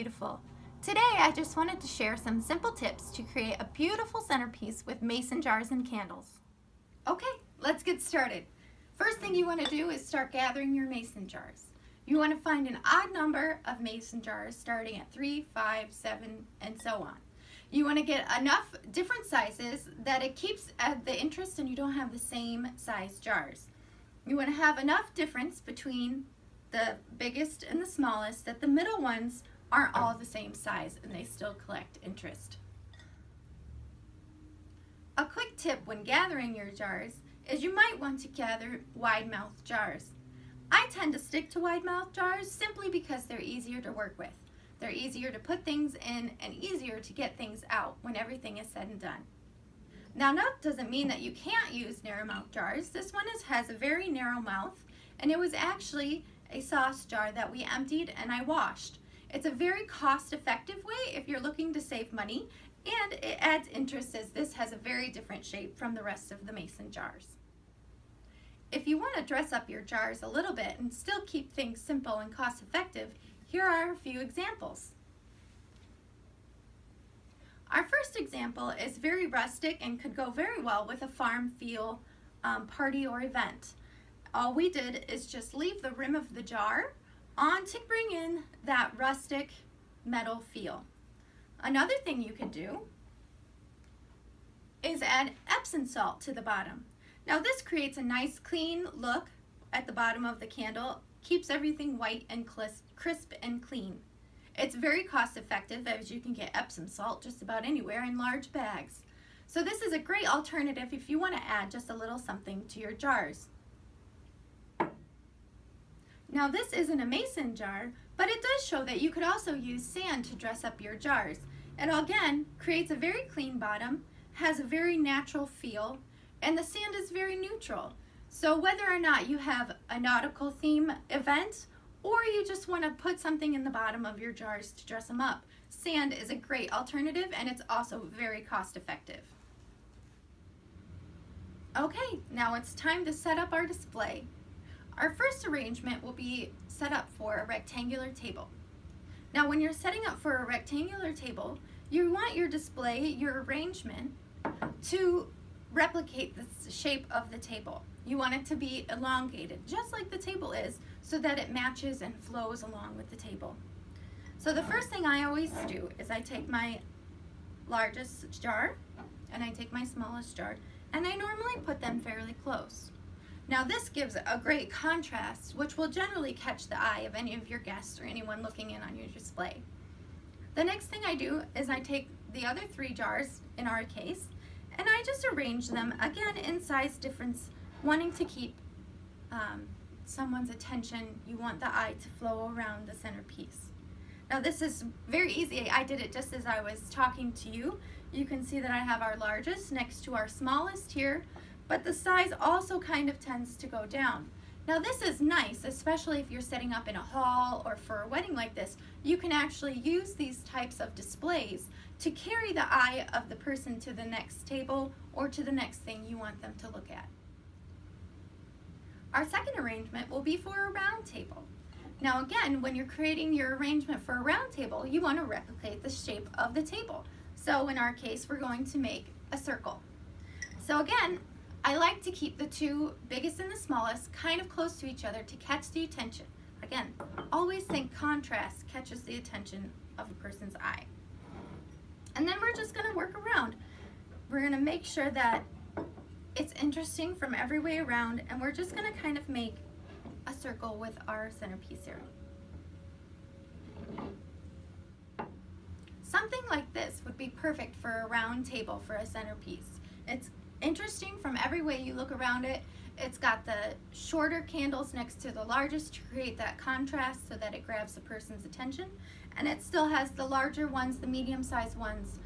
beautiful. Today I just wanted to share some simple tips to create a beautiful centerpiece with mason jars and candles. Okay, let's get started. First thing you want to do is start gathering your mason jars. You want to find an odd number of mason jars starting at 3, 5, 7, and so on. You want to get enough different sizes that it keeps the interest and you don't have the same size jars. You want to have enough difference between the biggest and the smallest that the middle ones aren't all the same size and they still collect interest. A quick tip when gathering your jars is you might want to gather wide mouth jars. I tend to stick to wide mouth jars simply because they're easier to work with. They're easier to put things in and easier to get things out when everything is said and done. Now that doesn't mean that you can't use narrow mouth jars. This one has a very narrow mouth, and it was actually a sauce jar that we emptied and I washed. It's a very cost-effective way if you're looking to save money, and it adds interest as this has a very different shape from the rest of the mason jars. If you want to dress up your jars a little bit and still keep things simple and cost-effective, here are a few examples. Our first example is very rustic and could go very well with a farm feel party or event. All we did is just leave the rim of the jar on to bring in that rustic metal feel. Another thing you could do is add Epsom salt to the bottom. Now this creates a nice clean look at the bottom of the candle, keeps everything white and crisp and clean. It's very cost effective as you can get Epsom salt just about anywhere in large bags. So this is a great alternative if you want to add just a little something to your jars. Now this isn't a mason jar, but it does show that you could also use sand to dress up your jars. It again creates a very clean bottom, has a very natural feel, and the sand is very neutral. So whether or not you have a nautical theme event or you just want to put something in the bottom of your jars to dress them up, sand is a great alternative and it's also very cost effective. Okay, now it's time to set up our display. Our first arrangement will be set up for a rectangular table. Now when you're setting up for a rectangular table, you want your display, your arrangement, to replicate the shape of the table. You want it to be elongated, just like the table is, so that it matches and flows along with the table. So the first thing I always do is I take my largest jar and I take my smallest jar, and I normally put them fairly close. Now this gives a great contrast, which will generally catch the eye of any of your guests or anyone looking in on your display. The next thing I do is I take the other 3 jars, in our case, and I just arrange them, again in size difference, wanting to keep someone's attention. You want the eye to flow around the centerpiece. Now this is very easy. I did it just as I was talking to you. You can see that I have our largest next to our smallest here, but the size also kind of tends to go down. Now this is nice, especially if you're setting up in a hall or for a wedding like this. You can actually use these types of displays to carry the eye of the person to the next table or to the next thing you want them to look at. Our second arrangement will be for a round table. Now again, when you're creating your arrangement for a round table, you want to replicate the shape of the table. So in our case, we're going to make a circle. So again, I like to keep the 2 biggest and the smallest kind of close to each other to catch the attention. Again, always think contrast catches the attention of a person's eye. And then we're just going to work around. We're going to make sure that it's interesting from every way around, and we're just going to kind of make a circle with our centerpiece here. Something like this would be perfect for a round table for a centerpiece. It's interesting from every way you look around it. It's got the shorter candles next to the largest to create that contrast so that it grabs the person's attention, and it still has the larger ones, the medium-sized ones,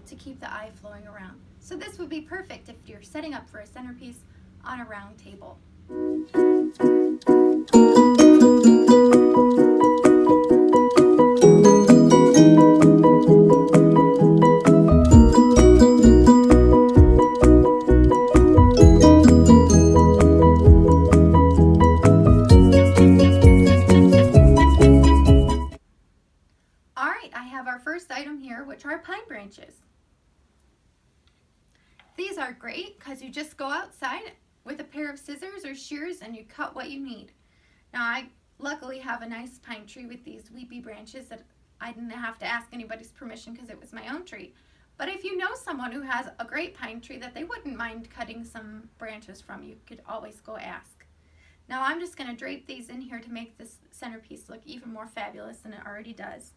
to keep the eye flowing around. So this would be perfect if you're setting up for a centerpiece on a round table. Our branches. These are great because you just go outside with a pair of scissors or shears and you cut what you need. Now I luckily have a nice pine tree with these weepy branches that I didn't have to ask anybody's permission because it was my own tree. But if you know someone who has a great pine tree that they wouldn't mind cutting some branches from, you could always go ask. Now I'm just going to drape these in here to make this centerpiece look even more fabulous than it already does.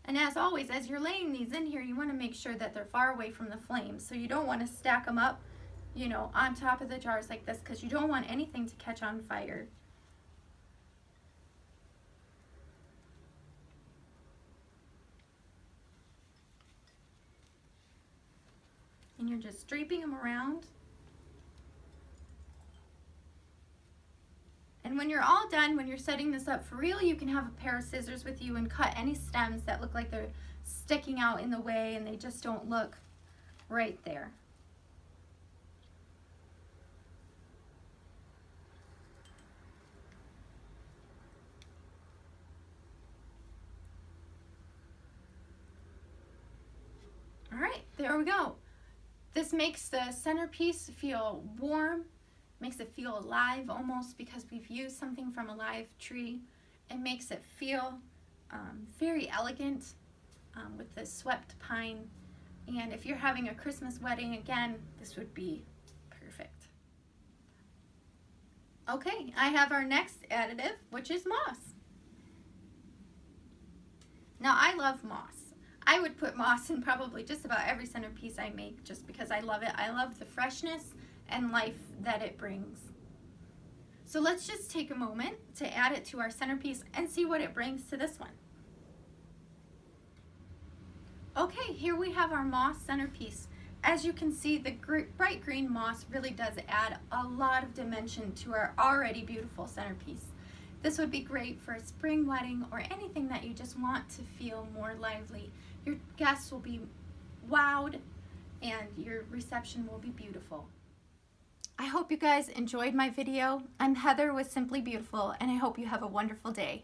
And as always, as you're laying these in here, you want to make sure that they're far away from the flames. So you don't want to stack them up, you know, on top of the jars like this, because you don't want anything to catch on fire. And you're just draping them around. And when you're all done, when you're setting this up for real, you can have a pair of scissors with you and cut any stems that look like they're sticking out in the way and they just don't look right there. All right, there we go. This makes the centerpiece feel warm. Makes it feel alive almost because we've used something from a live tree. It makes it feel very elegant with the swept pine. And if you're having a Christmas wedding, again, this would be perfect. Okay, I have our next additive, which is moss. Now I love moss. I would put moss in probably just about every centerpiece I make just because I love it. I love the freshness and life that it brings. So let's just take a moment to add it to our centerpiece and see what it brings to this one. Okay, here we have our moss centerpiece. As you can see, the bright green moss really does add a lot of dimension to our already beautiful centerpiece. This would be great for a spring wedding or anything that you just want to feel more lively. Your guests will be wowed and your reception will be beautiful. I hope you guys enjoyed my video. I'm Heather with Simply Beautiful, and I hope you have a wonderful day.